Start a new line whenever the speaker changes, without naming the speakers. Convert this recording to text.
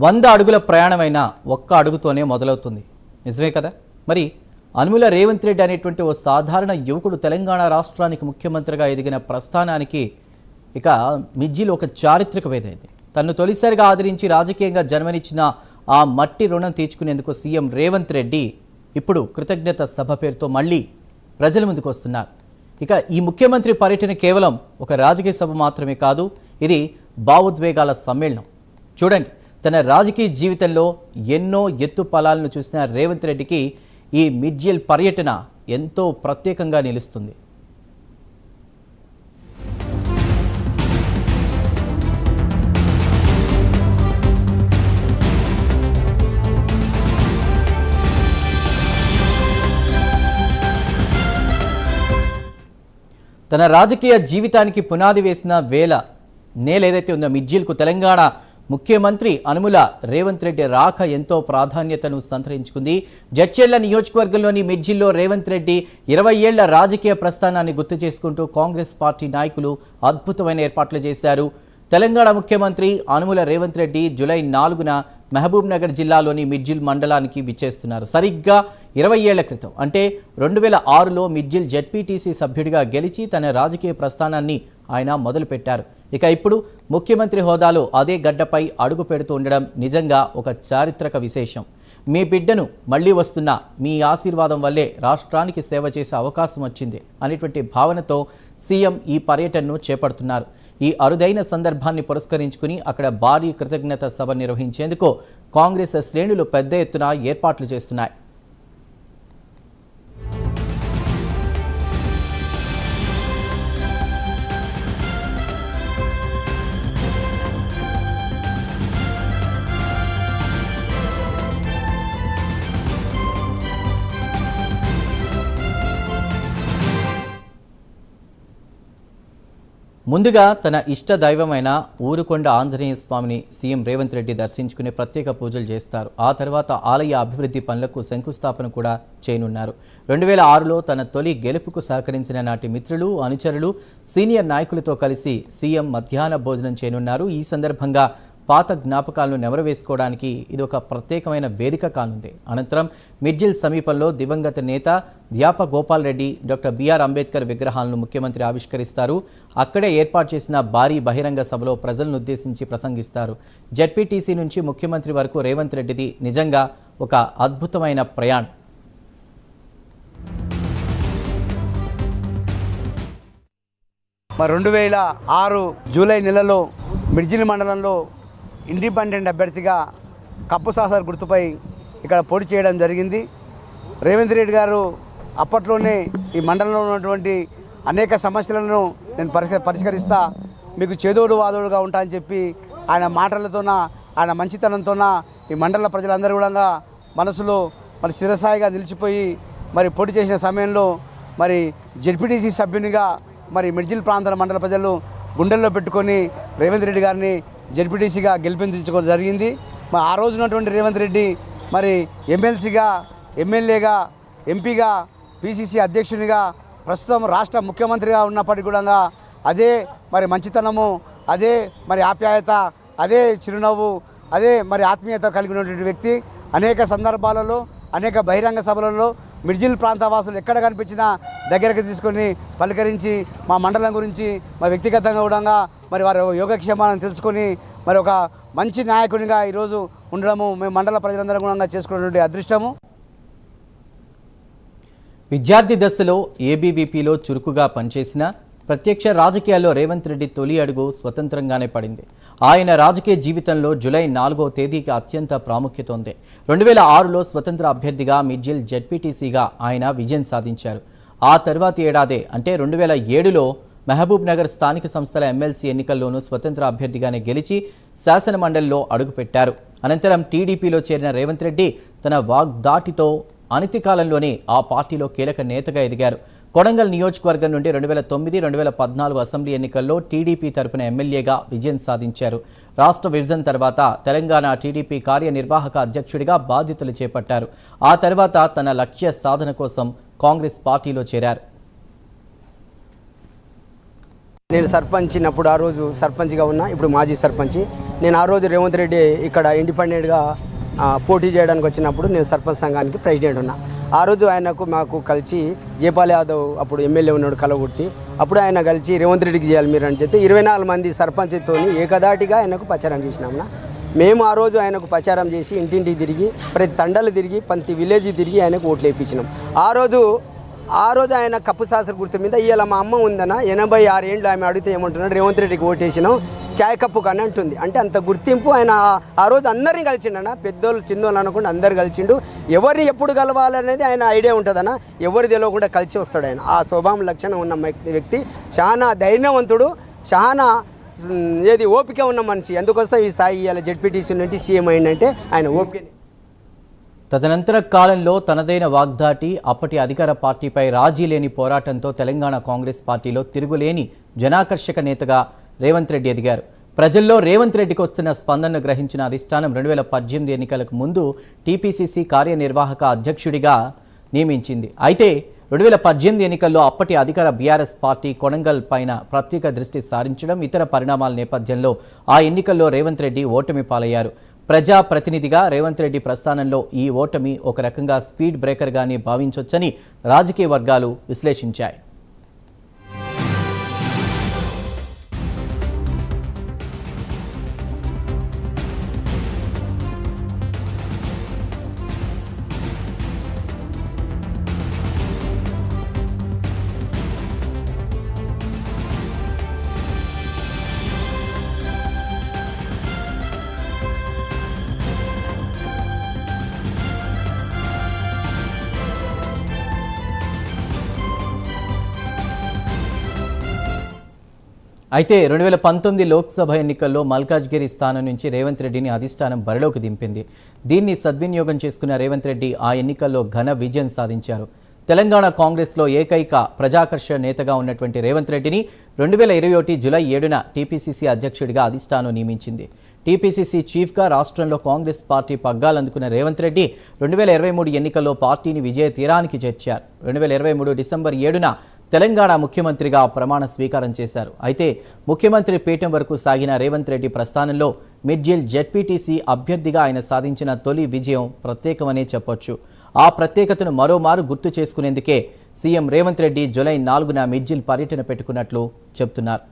100 అడుగుల ప్రయాణమైన ఒక్క అడుగుతోనే మొదలవుతుంది. నిజమే కదా? మరి అనుముల రేవంత్ రెడ్డి అనేటువంటి ఓ సాధారణ యువకుడు తెలంగాణ రాష్ట్రానికి ముఖ్యమంత్రిగా ఎదిగిన ప్రస్థానానికి ఇక మిర్జిల్ ఒక చారిత్రక వేదైంది. తనను తొలిసారిగా ఆదరించి రాజకీయంగా జన్మనిచ్చిన ఆ మట్టి రుణం తీర్చుకునేందుకు సీఎం రేవంత్ రెడ్డి ఇప్పుడు కృతజ్ఞత సభ పేరుతో మళ్ళీ ప్రజల ముందుకు వస్తున్నారు. ఇక ఈ ముఖ్యమంత్రి పర్యటన కేవలం ఒక రాజకీయ సభ మాత్రమే కాదు, ఇది భావోద్వేగాల సమ్మేళనం. చూడండి, తన రాజకీయ జీవితంలో ఎన్నో ఎత్తుపలాలను చూసిన రేవంత్ రెడ్డికి ఈ మిర్జిల్ పర్యటన ఎంతో ప్రత్యేకంగా నిలుస్తుంది. తన రాజకీయ జీవితానికి పునాది వేసిన నేల ఏదైతే ఉందో మిర్జిల్కు తెలంగాణ ముఖ్యమంత్రి అనుముల రేవంత్ రెడ్డి రాక ఎంతో ప్రాధాన్యతను సంతరించుకుంది. జడ్చర్ల నియోజకవర్గంలోని మిర్జిల్లో రేవంత్ రెడ్డి 20 ఏళ్ల రాజకీయ ప్రస్థానాన్ని గుర్తు చేసుకుంటూ కాంగ్రెస్ పార్టీ నాయకులు అద్భుతమైన ఏర్పాట్లు చేశారు. తెలంగాణ ముఖ్యమంత్రి అనుముల రేవంత్ రెడ్డి జూలై 4న మహబూబ్ నగర్ జిల్లాలోని మిర్జిల్ మండలానికి విచ్చేస్తున్నారు. సరిగ్గా 20 ఏళ్ల క్రితం అంటే 2006లో మిర్జిల్ జెడ్పీటీసీ సభ్యుడిగా గెలిచి తన రాజకీయ ప్రస్థానాన్ని ఆయన మొదలుపెట్టారు. ఇక ఇప్పుడు ముఖ్యమంత్రి హోదాలో అదే గడ్డపై అడుగు పెడుతూ ఉండడం నిజంగా ఒక చారిత్రక విశేషం. మీ బిడ్డను మళ్లీ వస్తున్న మీ ఆశీర్వాదం వల్లే రాష్ట్రానికి సేవ చేసే అవకాశం వచ్చింది అనేటువంటి భావనతో సీఎం ఈ పర్యటనను చేపడుతున్నారు. ఈ అరుదైన సందర్భాన్ని పురస్కరించుకుని అక్కడ భారీ కృతజ్ఞత సభ నిర్వహించేందుకు కాంగ్రెస్ శ్రేణులు పెద్ద ఎత్తున ఏర్పాట్లు చేస్తున్నాయి. ముందుగా తన ఇష్ట దైవమైన ఊరుకొండ ఆంజనేయ స్వామిని సీఎం రేవంత్ రెడ్డి దర్శించుకుని ప్రత్యేక పూజలు చేస్తారు. ఆ తర్వాత ఆలయ అభివృద్ధి పనులకు శంకుస్థాపన కూడా చేయనున్నారు. 2006లో తన తొలి గెలుపుకు సహకరించిన నాటి మిత్రులు, అనుచరులు, సీనియర్ నాయకులతో కలిసి సీఎం మధ్యాహ్న భోజనం చేయనున్నారు. ఈ సందర్భంగా పాత జ్ఞాపకాలను నెమరవేసుకోవడానికి ఇది ఒక ప్రత్యేకమైన వేదిక కానుంది. అనంతరం మిర్జిల్ సమీపంలో దివంగత నేత ధ్యాప గోపాల్ రెడ్డి, డాక్టర్ బిఆర్ అంబేద్కర్ విగ్రహాలను ముఖ్యమంత్రి ఆవిష్కరిస్తారు. అక్కడే ఏర్పాటు చేసిన భారీ బహిరంగ సభలో ప్రజలను ఉద్దేశించి ప్రసంగిస్తారు. జెడ్పీటీసీ నుంచి ముఖ్యమంత్రి వరకు రేవంత్ రెడ్డిది నిజంగా ఒక అద్భుతమైన ప్రయాణం.
మరి 2006 జూలై నెలలో మిర్జిల్ మండలంలో ఇండిపెండెంట్ అభ్యర్థిగా కప్పు సాసర్ గుర్తుపై ఇక్కడ పోటీ చేయడం జరిగింది. రేవంత్ రెడ్డి గారు అప్పట్లోనే ఈ మండలంలో ఉన్నటువంటి అనేక సమస్యలను నేను పరిష్కరిస్తా, మీకు చేదోడు వాదోడుగా ఉంటా అని చెప్పి ఆయన మాటలతోన, ఆయన మంచితనంతోన ఈ మండల ప్రజలందరూ కూడా మనసులో మరి స్థిరస్థాయిగా నిలిచిపోయి మరి పోటీ చేసిన సమయంలో మరి జెడ్పీటీసీ సభ్యునిగా మరి మిర్జిల్ ప్రాంత మండల ప్రజలు గుండెల్లో పెట్టుకొని రేవంత్ రెడ్డి గారిని జెడ్పీటీసీగా గెలిపించుకోవడం జరిగింది. మరి ఆ రోజు ఉన్నటువంటి రేవంత్ రెడ్డి మరి ఎమ్మెల్సీగా, ఎమ్మెల్యేగా, ఎంపీగా, పీసీసీ అధ్యక్షునిగా, ప్రస్తుతం రాష్ట్ర ముఖ్యమంత్రిగా ఉన్నప్పటికీ కూడా అదే మరి మంచితనము, అదే మరి ఆప్యాయత, అదే చిరునవ్వు, అదే మరి ఆత్మీయత కలిగి ఉన్నటువంటి వ్యక్తి. అనేక సందర్భాలలో, అనేక బహిరంగ సభలలో మిర్జిల్ ప్రాంత వాసులు ఎక్కడ కనిపించినా దగ్గరకు తీసుకొని పలకరించి మా మండలం గురించి మా వ్యక్తిగతంగా కూడా మరి వారి యోగక్షేమాలను తెలుసుకొని మరి ఒక మంచి నాయకునిగా ఈరోజు ఉండడము మేము మండల ప్రజలందరం కూడా చేసుకున్నటువంటి అదృష్టము.
విద్యార్థి దశలో ఏబీవీపీలో చురుకుగా పనిచేసిన ప్రత్యక్ష రాజకీయాల్లో రేవంత్ రెడ్డి తొలి అడుగు స్వతంత్రంగానే పడింది. ఆయన రాజకీయ జీవితంలో జూలై 4వ తేదీకి అత్యంత ప్రాముఖ్యత ఉంది. 2006లో స్వతంత్ర అభ్యర్థిగా మిర్జిల్ జెడ్పీటీసీగా ఆయన విజయం సాధించారు. ఆ తర్వాతి ఏడాదే అంటే 2007లో మహబూబ్ నగర్ స్థానిక సంస్థల ఎమ్మెల్సీ ఎన్నికల్లోనూ స్వతంత్ర అభ్యర్థిగానే గెలిచి శాసన మండలిలో అడుగుపెట్టారు. అనంతరం టీడీపీలో చేరిన రేవంత్ రెడ్డి తన వాగ్దాటితో అనతి కాలంలోనే ఆ పార్టీలో కీలక నేతగా ఎదిగారు. కొడంగల్ నియోజకవర్గం నుండి 2009, 2014 అసెంబ్లీ ఎన్నికల్లో టీడీపీ తరపున ఎమ్మెల్యేగా విజయం సాధించారు. రాష్ట్ర విభజన తర్వాత తెలంగాణ టీడీపీ కార్యనిర్వాహక అధ్యక్షుడిగా బాధ్యతలు చేపట్టారు. ఆ తర్వాత తన లక్ష్య సాధన కోసం కాంగ్రెస్ పార్టీలో చేరారు.
నేను సర్పంచినప్పుడు ఆ రోజు సర్పంచ్గా ఉన్నా, ఇప్పుడు మాజీ సర్పంచ్. నేను ఆ రోజు రేవంత్ రెడ్డి ఇక్కడ ఇండిపెండెంట్గా పోటీ చేయడానికి వచ్చినప్పుడు నేను సర్పంచ్ సంఘానికి ప్రెసిడెంట్ ఉన్నా. ఆ రోజు మాకు కలిసి జయపాల్ యాదవ్ అప్పుడు ఎమ్మెల్యే ఉన్నాడు కలగుర్తి, అప్పుడు ఆయన కలిసి రేవంత్ రెడ్డికి చేయాలి మీరు అని చెప్పి 24 మంది సర్పంచ్తో ఏకదాటిగా ఆయనకు ప్రచారం చేసినామున్నా. మేము ఆ రోజు ఆయనకు ప్రచారం చేసి ఇంటింటికి తిరిగి ప్రతి తండలు తిరిగి ప్రతి విలేజ్ తిరిగి ఆయనకు ఓట్లు వేయించినాం. ఆ రోజు ఆయన కప్పు శాస్త్ర గుర్తు మీద ఇవాళ మా అమ్మ ఉందన్న 86 ఏళ్ళు ఆమె అడిగితే ఏమంటున్నాడు, రేవంత్ రెడ్డికి ఓటేసినాం చాయ్ కప్పు కానీ అంటుంది. అంటే అంత గుర్తింపు ఆయన ఆ రోజు అందరినీ కలిసిండన్న, పెద్దోళ్ళు చిన్నోళ్ళు అనకుండా అందరు కలిసిండు. ఎవరిని ఎప్పుడు కలవాలనేది ఆయన ఐడియా ఉంటుందన్న, ఎవరు తెలియకుండా కలిసి వస్తాడు ఆయన. ఆ స్వభావం లక్షణం ఉన్న వ్యక్తి, చాలా ధైర్యవంతుడు, చాలా ఓపిక ఉన్న మనిషి. ఎందుకొస్తే ఈ స్థాయి ఇవాళ జెడ్పీటీసీ నుండి సీఎం అయిందంటే ఆయన ఓపిక.
తదనంతర కాలంలో తనదైన వాగ్దాటి, అప్పటి అధికార పార్టీపై రాజీ లేని పోరాటంతో తెలంగాణ కాంగ్రెస్ పార్టీలో తిరుగులేని జనాకర్షక నేతగా రేవంత్ రెడ్డి ఎదిగారు. ప్రజల్లో రేవంత్ రెడ్డికి వస్తున్న స్పందనను గ్రహించిన అధిష్టానం 2018 ఎన్నికలకు ముందు టీపీసీసీ కార్యనిర్వాహక అధ్యక్షుడిగా నియమించింది. అయితే 2018 ఎన్నికల్లో అప్పటి అధికార బీఆర్ఎస్ పార్టీ కొడంగల్ పైన ప్రత్యేక దృష్టి సారించడం, ఇతర పరిణామాల నేపథ్యంలో ఆ ఎన్నికల్లో రేవంత్ రెడ్డి ఓటమి పాలయ్యారు. ప్రజాప్రతినిధిగా రేవంత్ రెడ్డి ప్రస్థానంలో ఈ ఓటమి ఒక రకంగా స్పీడ్ బ్రేకర్గానే భావించవచ్చని రాజకీయ వర్గాలు విశ్లేషించాయి. అయితే 2019 లోక్సభ ఎన్నికల్లో మల్కాజ్గిరి స్థానం నుంచి రేవంత్ రెడ్డిని అధిష్టానం బరిలోకి దింపింది. దీన్ని సద్వినియోగం చేసుకున్న రేవంత్ రెడ్డి ఆ ఎన్నికల్లో ఘన విజయం సాధించారు. తెలంగాణ కాంగ్రెస్లో ఏకైక ప్రజాకర్షణ నేతగా ఉన్నటువంటి రేవంత్ రెడ్డిని 2021 జూలై 7న టీపీసీసీ అధ్యక్షుడిగా అధిష్టానం నియమించింది. టీపీసీసీ చీఫ్గా రాష్ట్రంలో కాంగ్రెస్ పార్టీ పగ్గాలందుకున్న రేవంత్ రెడ్డి 2023 ఎన్నికల్లో పార్టీని విజయ తీరానికి చేర్చారు. 2023 డిసెంబర్ 7న తెలంగాణ ముఖ్యమంత్రిగా ప్రమాణ స్వీకారం చేశారు. అయితే ముఖ్యమంత్రి పీఠం వరకు సాగిన రేవంత్ రెడ్డి ప్రస్థానంలో మిడ్జిల్ జెడ్పీటీసీ అభ్యర్థిగా ఆయన సాధించిన తొలి విజయం ప్రత్యేకమనే చెప్పొచ్చు. ఆ ప్రత్యేకతను మరోమారు గుర్తు చేసుకునేందుకే సీఎం రేవంత్ రెడ్డి జూలై 4న మిడ్జిల్ పర్యటన పెట్టుకున్నట్లు చెబుతున్నారు.